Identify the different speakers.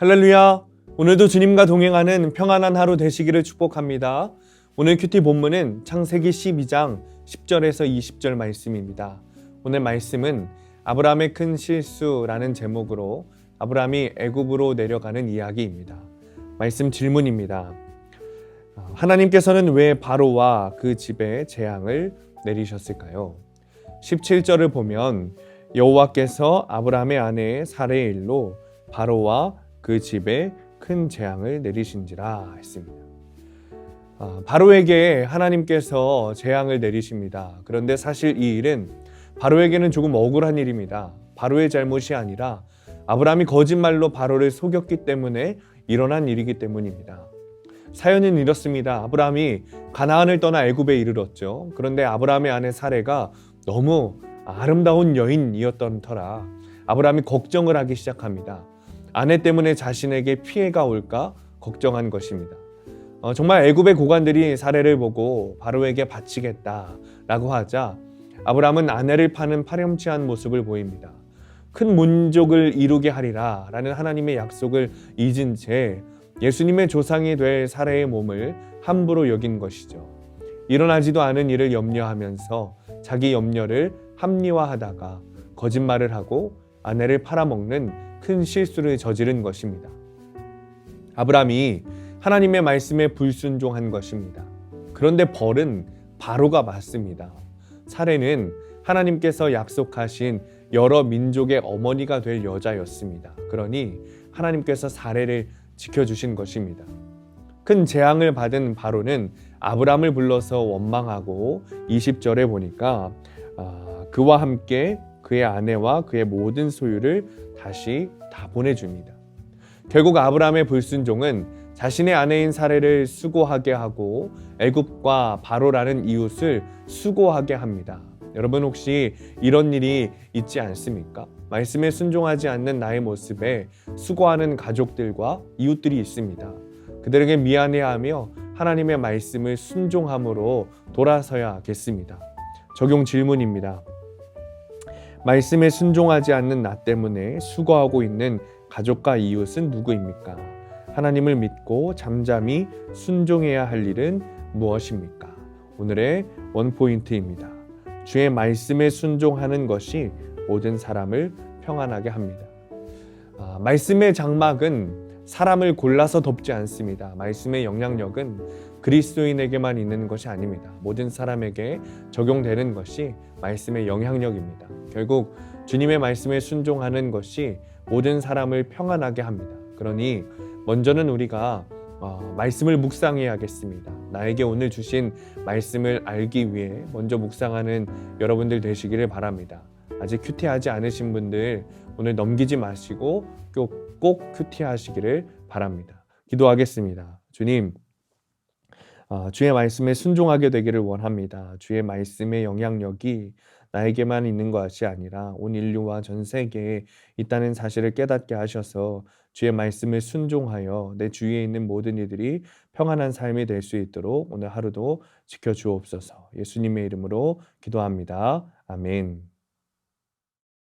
Speaker 1: 할렐루야! 오늘도 주님과 동행하는 평안한 하루 되시기를 축복합니다. 오늘 큐티 본문은 창세기 12장 10절에서 20절 말씀입니다. 오늘 말씀은 아브라함의 큰 실수라는 제목으로 아브라함이 애굽으로 내려가는 이야기입니다. 말씀 질문입니다. 하나님께서는 왜 바로와 그 집에 재앙을 내리셨을까요? 17절을 보면 여호와께서 아브라함의 아내 사레의 일로 바로와 그 집에 큰 재앙을 내리신지라 했습니다. 바로에게 하나님께서 재앙을 내리십니다. 그런데 사실 이 일은 바로에게는 조금 억울한 일입니다. 바로의 잘못이 아니라 아브라함이 거짓말로 바로를 속였기 때문에 일어난 일이기 때문입니다. 사연은 이렇습니다. 아브라함이 가나안을 떠나 애굽에 이르렀죠. 그런데 아브라함의 아내 사레가 너무 아름다운 여인이었던 터라 아브라함이 걱정을 하기 시작합니다. 아내 때문에 자신에게 피해가 올까 걱정한 것입니다. 정말 애굽의 고관들이 사레를 보고 바로에게 바치겠다라고 하자 아브라함은 아내를 파는 파렴치한 모습을 보입니다. 큰 민족을 이루게 하리라 라는 하나님의 약속을 잊은 채 예수님의 조상이 될 사레의 몸을 함부로 여긴 것이죠. 일어나지도 않은 일을 염려하면서 자기 염려를 합리화하다가 거짓말을 하고 아내를 팔아먹는 큰 실수를 저지른 것입니다. 아브라함이 하나님의 말씀에 불순종한 것입니다. 그런데 벌은 바로가 맞습니다. 사레는 하나님께서 약속하신 여러 민족의 어머니가 될 여자였습니다. 그러니 하나님께서 사레를 지켜주신 것입니다. 큰 재앙을 받은 바로는 아브라함을 불러서 원망하고 20절에 보니까 그와 함께 그의 아내와 그의 모든 소유를 다시 다 보내줍니다. 결국 아브라함의 불순종은 자신의 아내인 사레를 수고하게 하고 애굽과 바로라는 이웃을 수고하게 합니다. 여러분 혹시 이런 일이 있지 않습니까? 말씀에 순종하지 않는 나의 모습에 수고하는 가족들과 이웃들이 있습니다. 그들에게 미안해하며 하나님의 말씀을 순종함으로 돌아서야겠습니다. 적용 질문입니다. 말씀에 순종하지 않는 나 때문에 수고하고 있는 가족과 이웃은 누구입니까? 하나님을 믿고 잠잠히 순종해야 할 일은 무엇입니까? 오늘의 원포인트입니다. 주의 말씀에 순종하는 것이 모든 사람을 평안하게 합니다. 말씀의 장막은 사람을 골라서 덮지 않습니다. 말씀의 영향력은 그리스도인에게만 있는 것이 아닙니다. 모든 사람에게 적용되는 것이 말씀의 영향력입니다. 결국 주님의 말씀에 순종하는 것이 모든 사람을 평안하게 합니다. 그러니 먼저는 우리가 말씀을 묵상해야겠습니다. 나에게 오늘 주신 말씀을 알기 위해 먼저 묵상하는 여러분들 되시기를 바랍니다. 아직 큐티하지 않으신 분들 오늘 넘기지 마시고 꼭 큐티하시기를 바랍니다. 기도하겠습니다. 주님, 주의 말씀에 순종하게 되기를 원합니다. 주의 말씀의 영향력이 나에게만 있는 것이 아니라 온 인류와 전 세계에 있다는 사실을 깨닫게 하셔서 주의 말씀을 순종하여 내 주위에 있는 모든 이들이 평안한 삶이 될 수 있도록 오늘 하루도 지켜주옵소서. 예수님의 이름으로 기도합니다. 아멘.